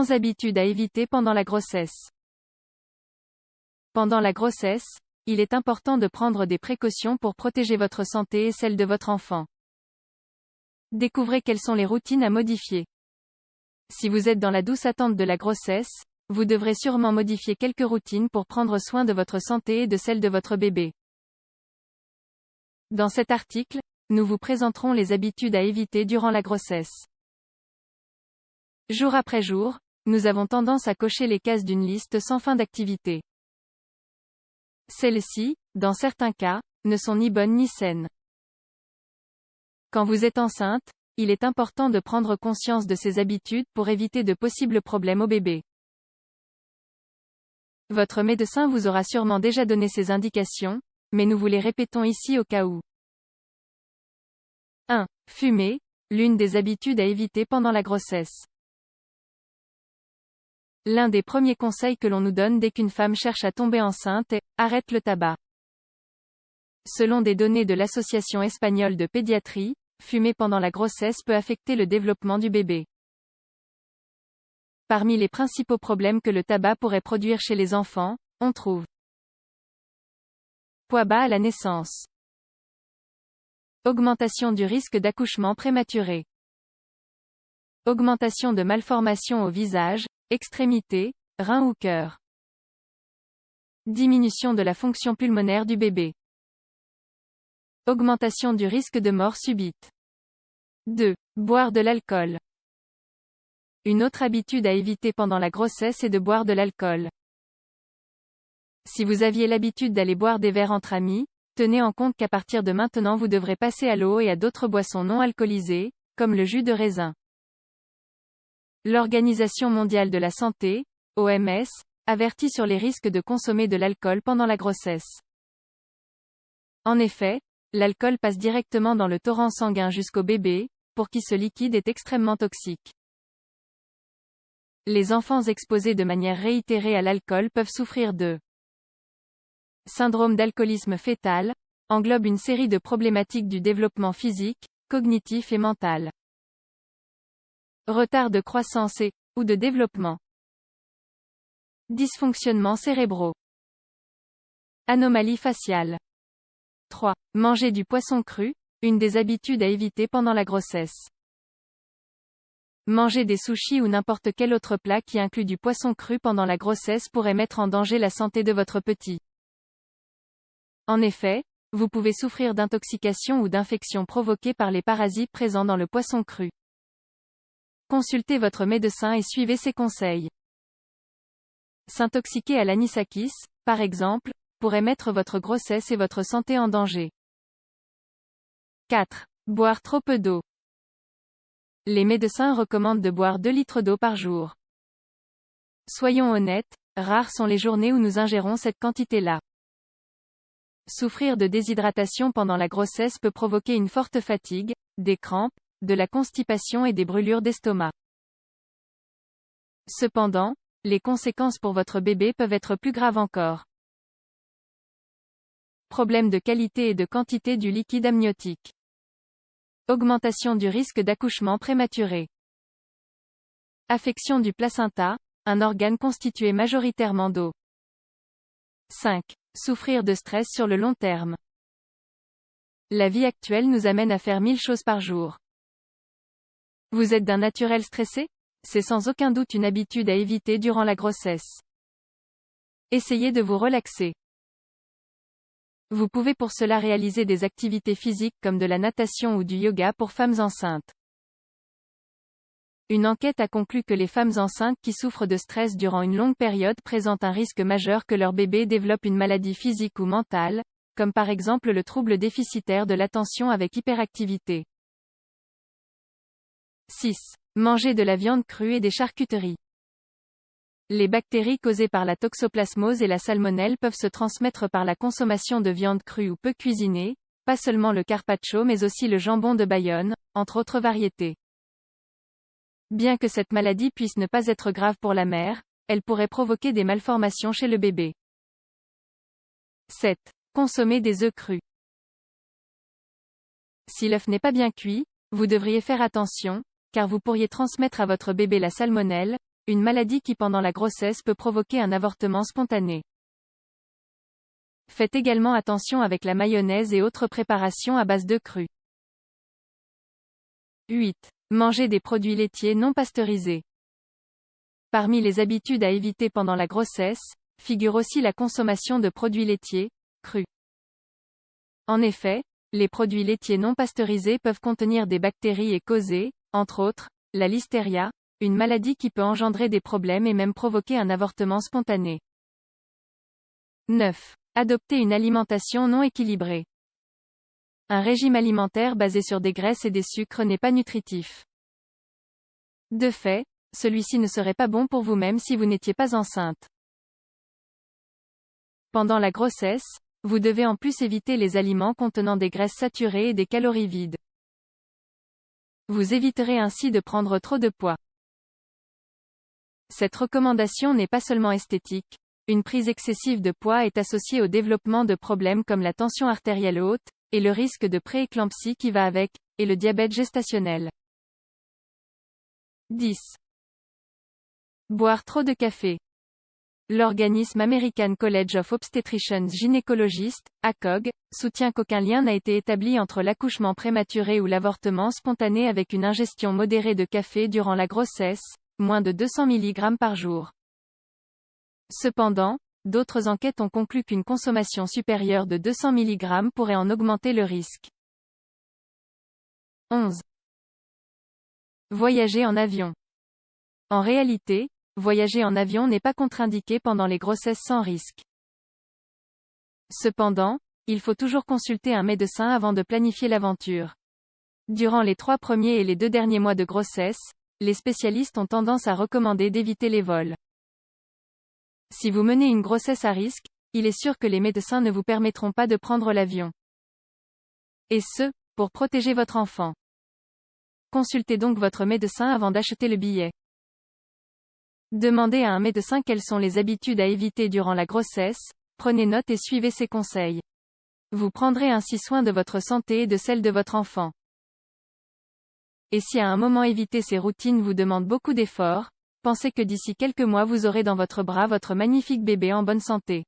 11 habitudes à éviter pendant la grossesse. Pendant la grossesse, il est important de prendre des précautions pour protéger votre santé et celle de votre enfant. Découvrez quelles sont les routines à modifier. Si vous êtes dans la douce attente de la grossesse, vous devrez sûrement modifier quelques routines pour prendre soin de votre santé et de celle de votre bébé. Dans cet article, nous vous présenterons les habitudes à éviter durant la grossesse. Jour après jour, nous avons tendance à cocher les cases d'une liste sans fin d'activités. Celles-ci, dans certains cas, ne sont ni bonnes ni saines. Quand vous êtes enceinte, il est important de prendre conscience de ces habitudes pour éviter de possibles problèmes au bébé. Votre médecin vous aura sûrement déjà donné ces indications, mais nous vous les répétons ici au cas où. 1. Fumer, l'une des habitudes à éviter pendant la grossesse. L'un des premiers conseils que l'on nous donne dès qu'une femme cherche à tomber enceinte est « arrête le tabac ». Selon des données de l'Association espagnole de pédiatrie, fumer pendant la grossesse peut affecter le développement du bébé. Parmi les principaux problèmes que le tabac pourrait produire chez les enfants, on trouve poids bas à la naissance, augmentation du risque d'accouchement prématuré, augmentation de malformations au visage, extrémités, reins ou cœur, diminution de la fonction pulmonaire du bébé, augmentation du risque de mort subite. 2. Boire de l'alcool. Une autre habitude à éviter pendant la grossesse est de boire de l'alcool. Si vous aviez l'habitude d'aller boire des verres entre amis, tenez en compte qu'à partir de maintenant vous devrez passer à l'eau et à d'autres boissons non alcoolisées, comme le jus de raisin. L'Organisation mondiale de la santé, OMS, avertit sur les risques de consommer de l'alcool pendant la grossesse. En effet, l'alcool passe directement dans le torrent sanguin jusqu'au bébé, pour qui ce liquide est extrêmement toxique. Les enfants exposés de manière réitérée à l'alcool peuvent souffrir de syndrome d'alcoolisme fœtal, englobe une série de problématiques du développement physique, cognitif et mental. Retard de croissance ou de développement. Dysfonctionnements cérébraux. Anomalies faciales. 3. Manger du poisson cru, une des habitudes à éviter pendant la grossesse. Manger des sushis ou n'importe quel autre plat qui inclut du poisson cru pendant la grossesse pourrait mettre en danger la santé de votre petit. En effet, vous pouvez souffrir d'intoxication ou d'infection provoquée par les parasites présents dans le poisson cru. Consultez votre médecin et suivez ses conseils. S'intoxiquer à l'anisakis, par exemple, pourrait mettre votre grossesse et votre santé en danger. 4. Boire trop peu d'eau. Les médecins recommandent de boire 2 litres d'eau par jour. Soyons honnêtes, rares sont les journées où nous ingérons cette quantité-là. Souffrir de déshydratation pendant la grossesse peut provoquer une forte fatigue, des crampes, de la constipation et des brûlures d'estomac. Cependant, les conséquences pour votre bébé peuvent être plus graves encore. Problème de qualité et de quantité du liquide amniotique. Augmentation du risque d'accouchement prématuré. Affection du placenta, un organe constitué majoritairement d'eau. 5. Souffrir de stress sur le long terme. La vie actuelle nous amène à faire 1000 choses par jour. Vous êtes d'un naturel stressé? C'est sans aucun doute une habitude à éviter durant la grossesse. Essayez de vous relaxer. Vous pouvez pour cela réaliser des activités physiques comme de la natation ou du yoga pour femmes enceintes. Une enquête a conclu que les femmes enceintes qui souffrent de stress durant une longue période présentent un risque majeur que leur bébé développe une maladie physique ou mentale, comme par exemple le trouble déficitaire de l'attention avec hyperactivité. 6. Manger de la viande crue et des charcuteries. Les bactéries causées par la toxoplasmose et la salmonelle peuvent se transmettre par la consommation de viande crue ou peu cuisinée, pas seulement le carpaccio mais aussi le jambon de Bayonne, entre autres variétés. Bien que cette maladie puisse ne pas être grave pour la mère, elle pourrait provoquer des malformations chez le bébé. 7. Consommer des œufs crus. Si l'œuf n'est pas bien cuit, vous devriez faire attention, car vous pourriez transmettre à votre bébé la salmonelle, une maladie qui pendant la grossesse peut provoquer un avortement spontané. Faites également attention avec la mayonnaise et autres préparations à base de cru. 8. Manger des produits laitiers non pasteurisés. Parmi les habitudes à éviter pendant la grossesse, figure aussi la consommation de produits laitiers, crus. En effet, les produits laitiers non pasteurisés peuvent contenir des bactéries et causer, entre autres, la listeria, une maladie qui peut engendrer des problèmes et même provoquer un avortement spontané. 9. Adopter une alimentation non équilibrée. Un régime alimentaire basé sur des graisses et des sucres n'est pas nutritif. De fait, celui-ci ne serait pas bon pour vous-même si vous n'étiez pas enceinte. Pendant la grossesse, vous devez en plus éviter les aliments contenant des graisses saturées et des calories vides. Vous éviterez ainsi de prendre trop de poids. Cette recommandation n'est pas seulement esthétique. Une prise excessive de poids est associée au développement de problèmes comme la tension artérielle haute, et le risque de prééclampsie qui va avec, et le diabète gestationnel. 10. Boire trop de café. L'organisme American College of Obstetricians Gynecologists, ACOG, soutient qu'aucun lien n'a été établi entre l'accouchement prématuré ou l'avortement spontané avec une ingestion modérée de café durant la grossesse, moins de 200 mg par jour. Cependant, d'autres enquêtes ont conclu qu'une consommation supérieure de 200 mg pourrait en augmenter le risque. 11. Voyager en avion. En réalité, voyager en avion n'est pas contre-indiqué pendant les grossesses sans risque. Cependant, il faut toujours consulter un médecin avant de planifier l'aventure. Durant les 3 premiers et les 2 derniers mois de grossesse, les spécialistes ont tendance à recommander d'éviter les vols. Si vous menez une grossesse à risque, il est sûr que les médecins ne vous permettront pas de prendre l'avion. Et ce, pour protéger votre enfant. Consultez donc votre médecin avant d'acheter le billet. Demandez à un médecin quelles sont les habitudes à éviter durant la grossesse, prenez note et suivez ses conseils. Vous prendrez ainsi soin de votre santé et de celle de votre enfant. Et si à un moment éviter ces routines vous demande beaucoup d'efforts, pensez que d'ici quelques mois vous aurez dans votre bras votre magnifique bébé en bonne santé.